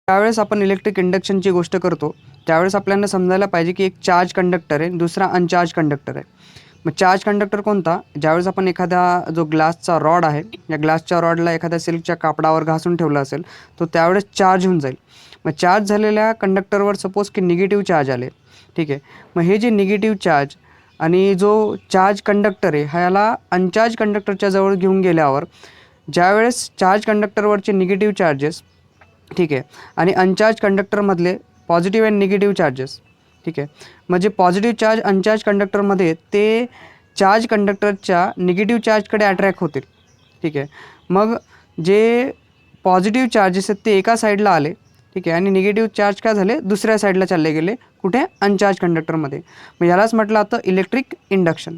त्यावेळेस आपण इलेक्ट्रिक इंडक्शनची गोष्ट करतो त्यावेळेस आपल्याला समजायला पाहिजे की एक चार्ज कंडक्टर आहे, दुसरा अनचार्ज कंडक्टर आहे. मग चार्ज कंडक्टर कोणता? ज्यावेळेस आपण एखादा जो ग्लासचा रॉड आहे, या ग्लासच्या रॉडला एखाद्या सिल्कच्या कापडावर घासून ठेवला असेल, तो त्यावेळेस चार्ज होऊन जाईल. मग चार्ज झालेल्या कंडक्टरवर सपोज की निगेटिव्ह चार्ज आले, ठीक आहे. मग हे जे निगेटिव्ह चार्ज आणि जो चार्ज कंडक्टर आहे ह्याला अनचार्ज कंडक्टरच्या जवळ घेऊन गेल्यावर ज्यावेळेस चार्ज कंडक्टरवरचे निगेटिव्ह चार्जेस, ठीक आहे, आणि अनचार्ज कंडक्टरमधले पॉझिटिव्ह अँड निगेटिव्ह चार्जेस, ठीक आहे, म्हणजे पॉझिटिव्ह चार्ज अनचार्ज कंडक्टरमध्ये ते चार्ज कंडक्टरच्या निगेटिव्ह चार्जकडे अट्रॅक्ट होतील, ठीक आहे. मग जे पॉझिटिव्ह चार्जेस आहेत ते एका साईडला आले, ठीक आहे, आणि निगेटिव्ह चार्ज काय झाले दुसऱ्या साईडला चालले गेले, कुठे? अनचार्ज कंडक्टरमध्ये. मग यालाच म्हटलं जातं इलेक्ट्रिक इंडक्शन.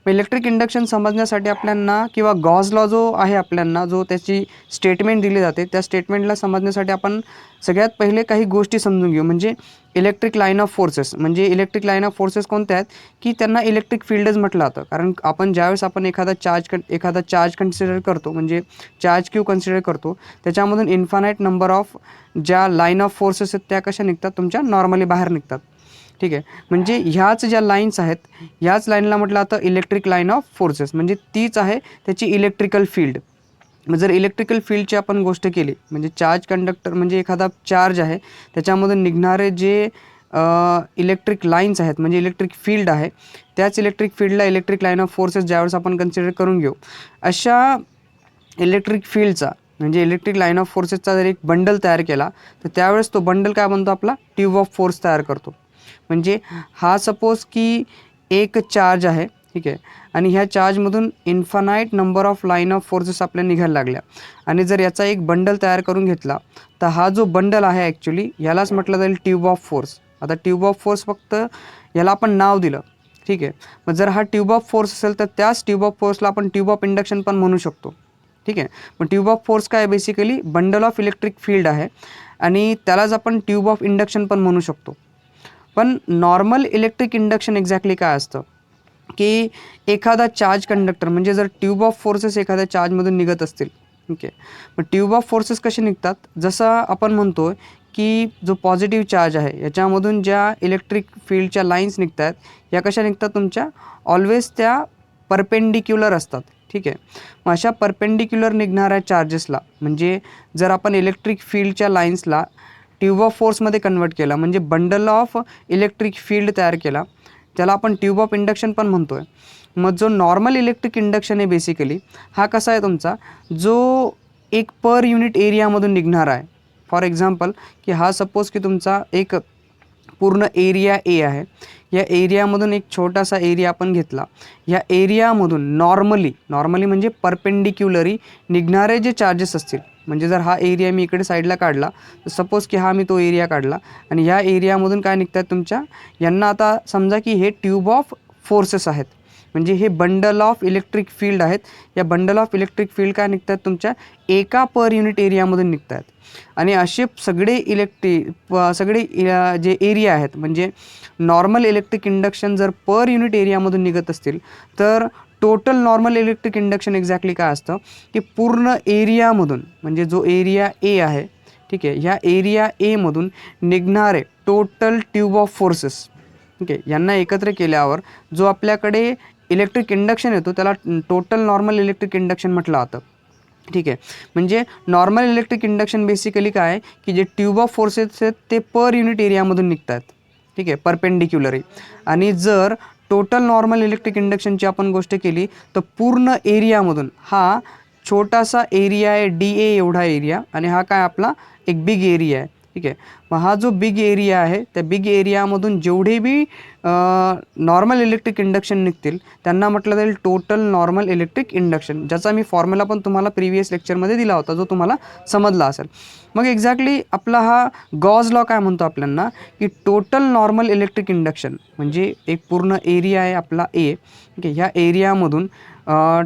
मग इलेक्ट्रिक इंडक्शन समजण्यासाठी आपल्याला किंवा गॉस लॉ जो आहे आपल्याला जो त्याची स्टेटमेंट दिली जाते त्या स्टेटमेंटला समजण्यासाठी आपण सगळ्यात पहिले काही गोष्टी समजून घेऊ. म्हणजे इलेक्ट्रिक लाईन ऑफ फोर्सेस, म्हणजे इलेक्ट्रिक लाईन ऑफ फोर्सेस कोणत्या आहेत की त्यांना इलेक्ट्रिक फील्डच म्हटलं जातं. कारण आपण ज्यावेळेस आपण एखादा चार्ज कन्सिडर करतो, म्हणजे चार्ज क्यू कन्सिडर करतो, त्याच्यामधून इन्फानाईट नंबर ऑफ ज्या लाईन ऑफ फोर्सेस आहेत त्या कशा निघतात? तुमच्या नॉर्मली बाहेर निघतात, ठीक आहे. म्हणजे ह्याच ज्या लाईन्स आहेत ह्याच लाईनला म्हटलं जातं इलेक्ट्रिक लाईन ऑफ फोर्सेस, म्हणजे तीच आहे त्याची इलेक्ट्रिकल फील्ड. मग जर इलेक्ट्रिकल फील्डची आपण गोष्ट केली, म्हणजे चार्ज कंडक्टर म्हणजे एखादा चार्ज आहे त्याच्यामधून निघणारे जे इलेक्ट्रिक लाईन्स आहेत म्हणजे इलेक्ट्रिक फील्ड आहे, त्याच इलेक्ट्रिक फील्डला इलेक्ट्रिक लाईन ऑफ फोर्सेस ज्यावेळेस आपण कन्सिडर करून घेऊ, अशा इलेक्ट्रिक फील्डचा म्हणजे इलेक्ट्रिक लाईन ऑफ फोर्सेसचा जर एक बंडल तयार केला तर त्यावेळेस तो बंडल काय बनतो? आपला ट्यूब ऑफ फोर्स तयार करतो. म्हणजे हा सपोज की एक चार्ज आहे, ठीक आहे, आणि ह्या चार्जमधून infinite number of line of forces आपल्याला निघायला लागल्या आणि जर याचा एक बंडल तयार करून घेतला तर हा जो बंडल आहे ॲक्च्युली यालाच म्हटलं जाईल ट्यूब ऑफ फोर्स. आता ट्यूब ऑफ फोर्स फक्त याला आपण नाव दिलं, ठीक आहे. मग जर हा ट्यूब ऑफ फोर्स असेल तर त्याच ट्यूब ऑफ फोर्सला आपण ट्यूब ऑफ इंडक्शन पण म्हणू शकतो, ठीक आहे. मग ट्यूब ऑफ फोर्स काय basically bundle of electric field आहे आणि त्यालाच आपण ट्यूब ऑफ इंडक्शन पण म्हणू शकतो. पण नॉर्मल इलेक्ट्रिक इंडक्शन एक्झॅक्टली काय असतं की एखादा चार्ज कंडक्टर म्हणजे जर ट्यूब ऑफ फोर्सेस एखाद्या चार्जमधून निघत असतील, ठीक आहे, मग ट्यूब ऑफ फोर्सेस कसे निघतात? जसं आपण म्हणतो की जो पॉझिटिव्ह चार्ज आहे याच्यामधून ज्या इलेक्ट्रिक फील्डच्या लाईन्स निघतात या कशा निघतात? तुमच्या ऑलवेज त्या परपेंडिक्युलर असतात, ठीक आहे. मग अशा परपेंडिक्युलर निघणाऱ्या चार्जेसला म्हणजे जर आपण इलेक्ट्रिक फील्डच्या लाईन्सला ट्यूब ऑफ फोर्समध्ये कन्वर्ट केला म्हणजे बंडल ऑफ इलेक्ट्रिक फील्ड तयार केला, त्याला आपण ट्यूब ऑफ इंडक्शन पण म्हणतो आहे. मग जो नॉर्मल इलेक्ट्रिक इंडक्शन आहे बेसिकली हा कसा आहे तुमचा? जो एक पर युनिट एरियामधून निघणारा आहे. फॉर एक्झाम्पल की हा सपोज की तुमचा एक पूर्ण एरिया ए आहे, या एरियामधून एक छोटासा एरिया आपण घेतला, या एरियामधून नॉर्मली म्हणजे परपेंडिक्युलरी निघणारे जे चार्जेस असतील, म्हणजे जर हा एरिया मी इकडे साईडला काढला तर सपोज की हा मी तो एरिया काढला आणि ह्या एरियामधून काय निघतात तुमच्या, यांना आता समजा की हे ट्यूब ऑफ फोर्सेस आहेत, म्हणजे हे बंडल ऑफ इलेक्ट्रिक फील्ड आहेत. या बंडल ऑफ इलेक्ट्रिक फील्ड काय निघतात? तुमच्या एका पर युनिट एरियामधून निघतात. आणि असे सगळे जे एरिया आहेत म्हणजे नॉर्मल इलेक्ट्रिक इंडक्शन जर पर युनिट एरियामधून निघत असतील तर total normal electric induction exactly काय असतं की पूर्ण एरियामधून म्हणजे जो एरिया ए आहे, ठीक आहे, ह्या एरिया एमधून निघणारे टोटल ट्यूब ऑफ फोर्सेस, ठीक आहे, यांना एकत्र केल्यावर जो आपल्याकडे इलेक्ट्रिक इंडक्शन येतो त्याला टोटल नॉर्मल इलेक्ट्रिक इंडक्शन म्हटलं जातं, ठीक आहे. म्हणजे नॉर्मल इलेक्ट्रिक इंडक्शन बेसिकली काय आहे की जे ट्यूब ऑफ फोर्सेस आहेत ते पर युनिट एरियामधून निघतात, ठीक आहे, परपेंडिक्युलरी. आणि जर टोटल नॉर्मल इलेक्ट्रिक इंडक्शनची आपण गोष्ट केली तर पूर्ण एरियामधून हा छोटासा एरिया आहे डी ए एवढा एरिया आणि हा काय आपला एक बिग एरिया आहे, ठीक आहे. मग हा जो बिग एरिया आहे त्या बिग एरियामधून जेवढे बी नॉर्मल इलेक्ट्रिक इंडक्शन निघतील त्यांना म्हटलं जाईल टोटल नॉर्मल इलेक्ट्रिक इंडक्शन, ज्याचा मी फॉर्म्युला पण तुम्हाला प्रिव्हियस लेक्चरमध्ये दिला होता जो तुम्हाला समजला असेल. मग एक्झॅक्टली आपला हा गॉस लॉ काय म्हणतो आपल्याला की टोटल नॉर्मल इलेक्ट्रिक इंडक्शन म्हणजे एक पूर्ण एरिया आहे आपला ए, ठीक आहे, ह्या एरियामधून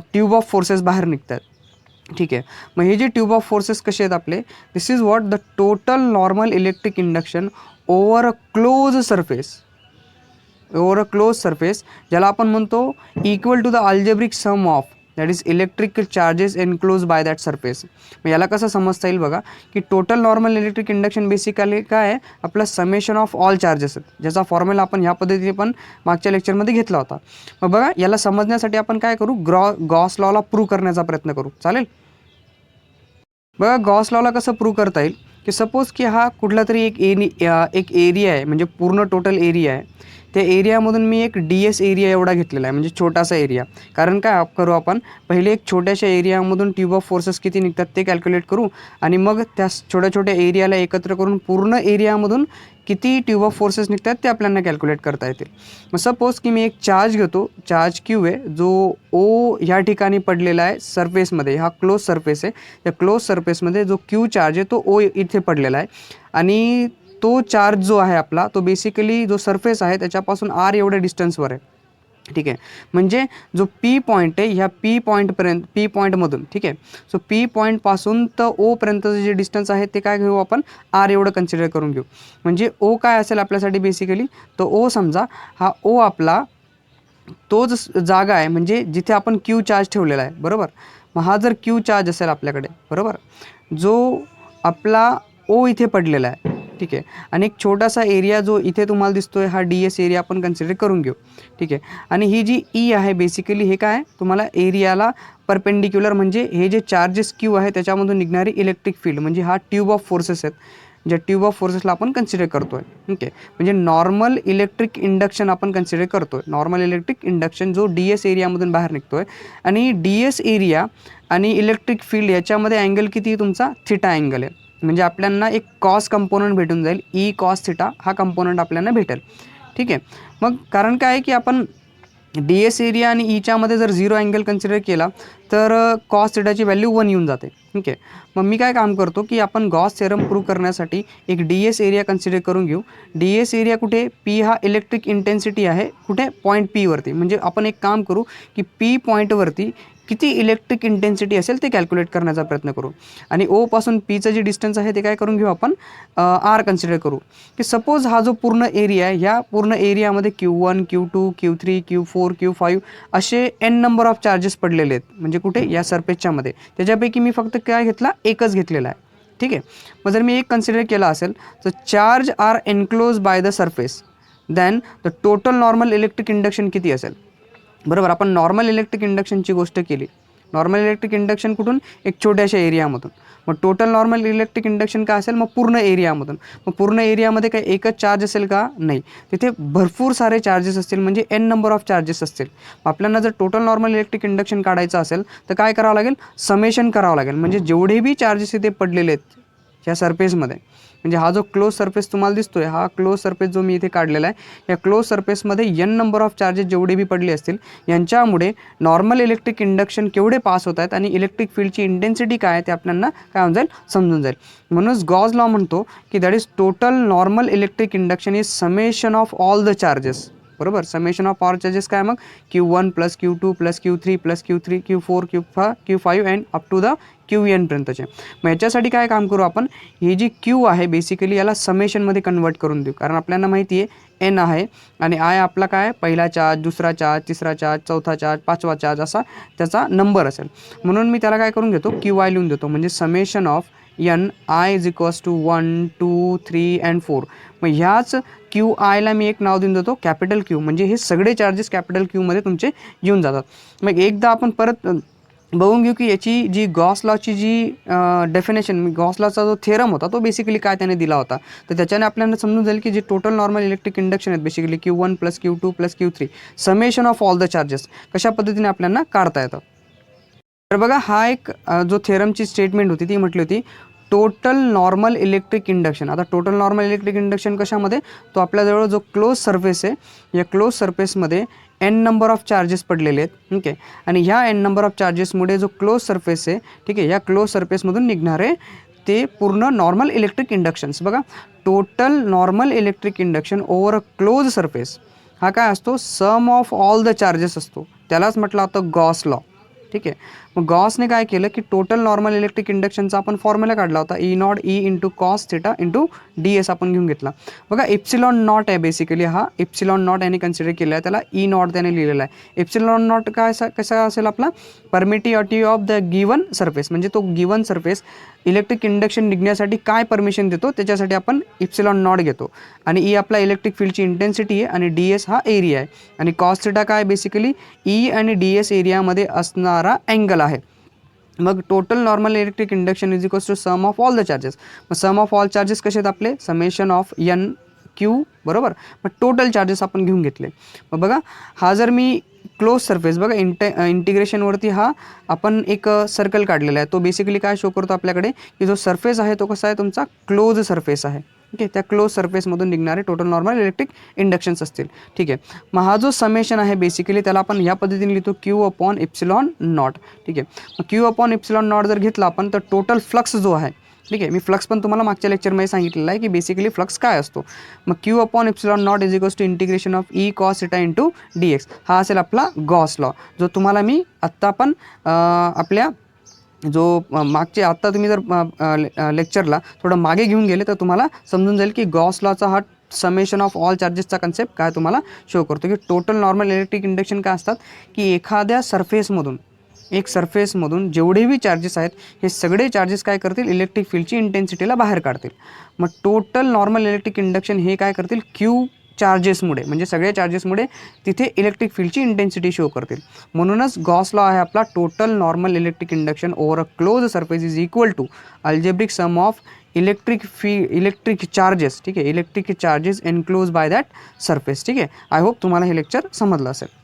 ट्यूब ऑफ फोर्सेस बाहेर निघतात, ठीक आहे. मग हे जे ट्यूब ऑफ फोर्सेस कसे आहेत आपले, this is what the total normal electric induction over a close surface, ज्याला आपण म्हणतो equal to the algebraic sum of that is electric charges enclose by that surface. मग याला कसं समजता येईल बघा की total normal electric induction basically काय आहे, आपलं समेशन ऑफ ऑल चार्जेस, ज्याचा फॉर्म्युला आपण ह्या पद्धतीने पण मागच्या लेक्चरमध्ये घेतला होता. मग बघा याला समजण्यासाठी आपण काय करू, गॉस लॉला प्रूव्ह करण्याचा प्रयत्न करू. चालेल. बघा गॉस लॉला कसं प्रूव्ह करता येईल की सपोज की हा कुठला तरी एक एरिया आहे, म्हणजे पूर्ण टोटल एरिया आहे. त्या एरियामधून मी एक DS एरिया एवढा घेतलेला आहे, म्हणजे छोटासा एरिया. कारण काय करू आपण, पहिले एक छोट्याशा एरियामधून ट्यूब ऑफ फोर्सेस किती निघतात ते कॅल्क्युलेट करू, आणि मग त्या छोट्या छोट्या एरियाला एकत्र करून पूर्ण एरियामधून किती ट्यूब ऑफ फोर्सेस निघतात ते आपल्याला कॅल्क्युलेट करता येतील. मग सपोज की मी एक चार्ज घेतो, चार्ज Q आहे, जो O ह्या ठिकाणी पडलेला आहे सरफेसमध्ये. हा क्लोज सरफेस आहे. त्या क्लोज सरफेसमध्ये जो Q चार्ज आहे तो O इथे पडलेला आहे, आणि तो चार्ज जो आहे आपला तो बेसिकली जो सरफेस आहे त्याच्यापासून R एवढ्या डिस्टन्सवर आहे. ठीक आहे. म्हणजे जो P पॉईंट आहे ह्या P पॉईंटमधून, ठीक आहे, सो P पॉईंटपासून तर O पर्यंतचं जे डिस्टन्स आहे ते काय घेऊ आपण, R एवढं कन्सिडर करून घेऊ. म्हणजे O काय असेल आपल्यासाठी बेसिकली, तो O समजा हा O आपला तोच जागा आहे, म्हणजे जिथे आपण Q चार्ज ठेवलेला आहे, बरोबर. मग हा जर Q चार्ज असेल आपल्याकडे, बरोबर, जो आपला O इथे पडलेला आहे, ठीक आहे, आणि एक छोटासा एरिया जो इथे तुम्हाला दिसतोय हा DS एरिया आपण कन्सिडर करून घेऊ. ठीक आहे. आणि ही जी E आहे बेसिकली हे काय, तुम्हाला एरियाला परपेंडिक्युलर, म्हणजे हे जे चार्जेस Q आहे त्याच्यामधून निघणारी इलेक्ट्रिक फील्ड, म्हणजे हा ट्यूब ऑफ फोर्सेस आहेत, ज्या ट्यूब ऑफ फोर्सेसला आपण कन्सिडर करतो आहे. ठीक आहे. म्हणजे नॉर्मल इलेक्ट्रिक इंडक्शन आपण कन्सिडर करतो आहे. नॉर्मल इलेक्ट्रिक इंडक्शन जो DS एरियामधून बाहेर निघतो आहे, आणि DS एरिया आणि इलेक्ट्रिक फील्ड याच्यामध्ये अँगल किती तुमचा, थिटा अँगल आहे. म्हणजे आपल्याला एक कॉस कंपोनंट भेटून जाईल, E कॉस थिटा हा कंपोनंट आपल्याला भेटेल. ठीक आहे. मग कारण काय आहे की आपण DS एरिया आणि ईच्यामध्ये जर 0 अँगल कन्सिडर केला तर कॉस थिटाची व्हॅल्यू 1 येऊन जाते. ठीक आहे. मग मी काय काम करतो की आपण गॉस थेरम प्रूव्ह करण्यासाठी एक DS एरिया कन्सिडर करून घेऊ. DS एरिया कुठे, P हा इलेक्ट्रिक इंटेन्सिटी आहे कुठे, पॉईंट P वरती. म्हणजे आपण एक काम करू की P पॉईंटवरती किती इलेक्ट्रिक इंटेन्सिटी असेल ते कॅल्क्युलेट करण्याचा प्रयत्न करू, आणि O पासून Pचं जे डिस्टन्स आहे ते काय करून घेऊ आपण, R कन्सिडर करू. की सपोज हा जो पूर्ण एरिया आहे, ह्या पूर्ण एरियामध्ये Q1 Q2 Q3 Q4 Q5 असे N नंबर ऑफ चार्जेस पडलेले आहेत, म्हणजे कुठे, या सरफेसच्या मध्ये. त्याच्यापैकी मी फक्त काय घेतला, एकच घेतलेला आहे. ठीक आहे. मग जर मी एक कन्सिडर केला असेल तर charge are enclose by the surface, then the total normal electric induction किती असेल, बरोबर. आपण नॉर्मल इलेक्ट्रिक इंडक्शनची गोष्ट केली. नॉर्मल इलेक्ट्रिक इंडक्शन कुठून, एक छोट्याशा एरियामधून. मग टोटल नॉर्मल इलेक्ट्रिक इंडक्शन काय असेल, मग पूर्ण एरियामधून. मग पूर्ण एरियामध्ये काय एकच चार्ज असेल का, नाही, तिथे भरपूर सारे चार्जेस असतील, म्हणजे N नंबर ऑफ चार्जेस असतील. आपल्याला जर टोटल नॉर्मल इलेक्ट्रिक इंडक्शन काढायचं असेल तर काय करावं लागेल, समेशन करावं लागेल. म्हणजे जेवढे बी चार्जेस इथे पडलेले आहेत ह्या सरफेसमध्ये, म्हणजे हा जो क्लोज सरफेस तुम्हाला दिसतोय, हा क्लोज सरफेस जो मी इथे काढलेला आहे, या क्लोज सरफेसमध्ये N नंबर ऑफ चार्जेस जेवढे बी पडले असतील, यांच्यामुळे नॉर्मल इलेक्ट्रिक इंडक्शन केवढे पास होत आहेत आणि इलेक्ट्रिक फील्डची इंटेन्सिटी काय आहे ते आपल्याला काय होऊन जाईल, समजून जाईल. म्हणूनच गॉस लॉ म्हणतो की that is total normal electric induction is summation of all the charges, बरोबर. समेशन ऑफ ऑल चार्जेस काय, मग Q1 plus Q2 plus Q3 plus Q3 Q4 Q5 and up to the QN पर्यंतचे. मग याच्यासाठी काय काम करू आपण, ही जी Q आहे बेसिकली याला समेशनमध्ये कन्वर्ट करून देऊ, कारण आपल्याला माहिती आहे N आहे आणि I आपला काय, पहिला चार्ज, दुसरा चार्ज, तिसरा चार्ज, चौथा चार्ज, पाचवा चार्ज, असा त्याचा नंबर असेल. म्हणून मी त्याला काय करून घेतो, QI लिहून देतो. म्हणजे summation of N I is equals to 1 2 3 and 4. मग ह्याच QIला मी एक नाव देऊन देतो कॅपिटल Q, म्हणजे हे सगळे चार्जेस कॅपिटल Qमध्ये तुमचे येऊन जातात. मग एकदा आपण परत बघून घेऊ की याची जी गॉस लॉची जी डेफिनेशन, गॉस लॉचा जो थेरम होता तो बेसिकली काय त्याने दिला होता, तर त्याच्याने आपल्याला समजून जाईल की जे टोटल नॉर्मल इलेक्ट्रिक इंडक्शन आहेत basically Q1 plus Q2 plus Q3 summation of all the charges कशा पद्धतीने आपल्याला काढता येतं. तर बघा हा एक जो थेरमची स्टेटमेंट होती ती म्हटली होती टोटल नॉर्मल इलेक्ट्रिक इंडक्शन. आता टोटल नॉर्मल इलेक्ट्रिक इंडक्शन कशामध्ये, तो आपल्याजवळ जो क्लोज सरफेस आहे या क्लोज सरफेसमध्ये N नंबर ऑफ चार्जेस पडलेले आहेत. ठीक आहे. आणि ह्या N नंबर ऑफ चार्जेसमुळे जो क्लोज सरफेस आहे, ठीक आहे, या क्लोज सरफेसमधून निघणारे ते पूर्ण नॉर्मल इलेक्ट्रिक इंडक्शन्स. बघा total normal electric induction over a close surface हा काय असतो, सम ऑफ ऑल द चार्जेस असतो. त्यालाच म्हटलं होतं गॉस लॉ. ठीक आहे. मग गॉसने काय केलं की टोटल नॉर्मल इलेक्ट्रिक इंडक्शनचा आपण फॉर्म्युला काढला होता, E not E into cos theta into D S आपण घेऊन घेतला. बघा एप्सिलॉन नॉट आहे बेसिकली, हा एप्सिलॉन नॉट याने कन्सिडर केला आहे, त्याला ई नॉट त्याने लिहिलेला आहे. एप्सिलॉन नॉट काय कसा असेल आपला, permittivity of the given surface, म्हणजे तो गिवन सरफेस इलेक्ट्रिक इंडक्शन निघण्यासाठी काय परमिशन देतो त्याच्यासाठी आपण एप्सिलॉन नॉट घेतो. आणि ई आपला इलेक्ट्रिक फील्डची इंटेन्सिटी आहे आणि डी एस हा एरिया आहे. आणि कॉस थिटा काय बेसिकली ई आणि डी एस एरियामध्ये असणारा अँगल आहे. मग total normal electric induction is equals to sum of all the charges. मग सम ऑफ ऑल चार्जेस कसे आहेत आपले, समेशन ऑफ एन क्यू, बरोबर. मग टोटल चार्जेस आपण घेऊन घेतले. मग बघा हा जर मी क्लोज सरफेस, बघा इंटिग्रेशनवरती हा आपण एक सर्कल काढलेला आहे, तो बेसिकली काय शो करतो आपल्याकडे की जो सरफेस आहे तो कसा आहे तुमचा क्लोज सरफेस आहे. ठीक आहे, त्या क्लोज सरफेसमधून निघणारे टोटल नॉर्मल इलेक्ट्रिक इंडक्शन्स असतील. ठीक आहे, मग हा जो समेशन आहे बेसिकली त्याला आपण ह्या पद्धतीने लिहितो क्यू अपॉन एप्सिलॉन नॉट. ठीक आहे, मग क्यू अपॉन एप्सिलॉन नॉट जर घेतला आपण तर टोटल फ्लक्स जो आहे, ठीक आहे, मी फ्लक्स पण तुम्हाला मागच्या लेक्चरमध्ये सांगितलेलं आहे की बेसिकली फ्लक्स काय असतो. मग Q upon epsilon not is equals to integration of E cos theta into D X. हा असेल आपला गॉस लॉ, जो तुम्हाला मी आत्ता पण आपल्या जो मागचे आत्ता तुम्ही जर लेक्चरला थोडं मागे घेऊन गेले तर तुम्हाला समजून जाईल की गॉस लॉचा हा समेशन ऑफ ऑल चार्जेसचा कन्सेप्ट काय तुम्हाला शो करतो की टोटल नॉर्मल इलेक्ट्रिक इंडक्शन काय असतात की एखाद्या सरफेसमधून जेवढेही चार्जेस आहेत हे सगळे चार्जेस काय करतील, इलेक्ट्रिक फील्डची इंटेन्सिटीला बाहेर काढतील. मग टोटल नॉर्मल इलेक्ट्रिक इंडक्शन हे काय करतील, क्यू चार्जेसमुळे, म्हणजे सगळ्या चार्जेसमुळे तिथे इलेक्ट्रिक फील्डची इंटेन्सिटी शो करतील. म्हणूनच गॉस लॉ आहे आपला, total normal electric induction over a close surface is equal to algebraic sum of electric charges. ठीक आहे, electric charges enclose by that surface. ठीक आहे, आय होप तुम्हाला हे लेक्चर समजलं असेल.